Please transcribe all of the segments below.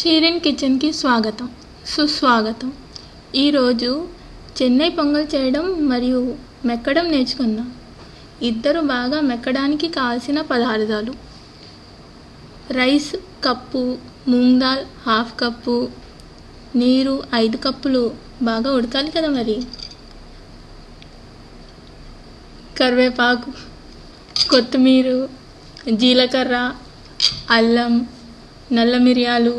షీరిన్ కిచెన్కి స్వాగతం, సుస్వాగతం. ఈరోజు చెన్నై పొంగల్ చేయడం మరియు మెక్కడం నేర్చుకుందాం. ఇద్దరు బాగా మెక్కడానికి కావాల్సిన పదార్థాలు: rice cup, moong dal half cup, నీరు 5 కప్పులు. బాగా ఉడకాలి కదా మరి. కరివేపాకు, కొత్తిమీర, జీలకర్ర, అల్లం, నల్ల మిరియాలు,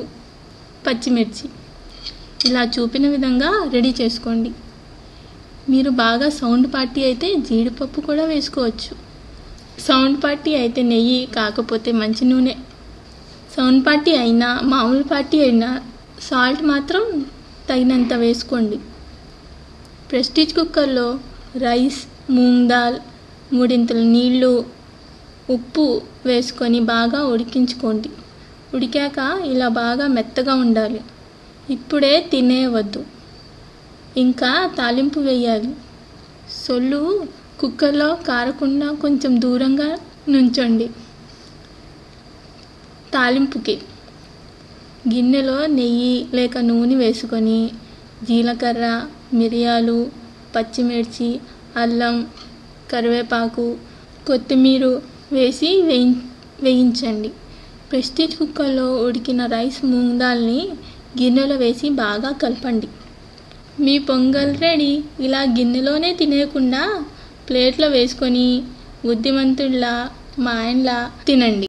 పచ్చిమిర్చి. ఇలా చూపిన విధంగా రెడీ చేసుకోండి. మీరు బాగా సౌండ్ పార్టీ అయితే జీడిపప్పు కూడా వేసుకోవచ్చు. సౌండ్ పార్టీ అయితే నెయ్యి, కాకపోతే మంచి నూనె. సౌండ్ పార్టీ అయినా మామూలు పార్టీ అయినా సాల్ట్ మాత్రం తగినంత వేసుకోండి. ప్రెస్టీజ్ కుక్కర్లో రైస్, మూంగ్ దాల్, 3 నీళ్ళు, ఉప్పు వేసుకొని బాగా ఉడికించుకోండి. ఉడికాక ఇలా బాగా మెత్తగా ఉండాలి. ఇప్పుడే తినేయవద్దు. ఇంకా తాలింపు వేయాలి. సొల్లు కుక్కర్లో కారకుండా కొంచెం దూరంగా నుంచండి. తాలింపుకి గిన్నెలో నెయ్యి లేక నూనె వేసుకొని జీలకర్ర, మిరియాలు, పచ్చిమిర్చి, అల్లం, కరివేపాకు, కొత్తిమీర వేసి వేయించండి. ప్రెస్టీజ్ కుక్కర్లో ఉడికిన రైస్, మూంగ్ దాల్ని గిన్నెలో వేసి బాగా కలపండి. మీ పొంగల్ రెడీ. ఇలా గిన్నెలోనే తినేయకుండా ప్లేట్లో వేసుకొని బుద్ధిమంతుల్లా మా ఆయనలా తినండి.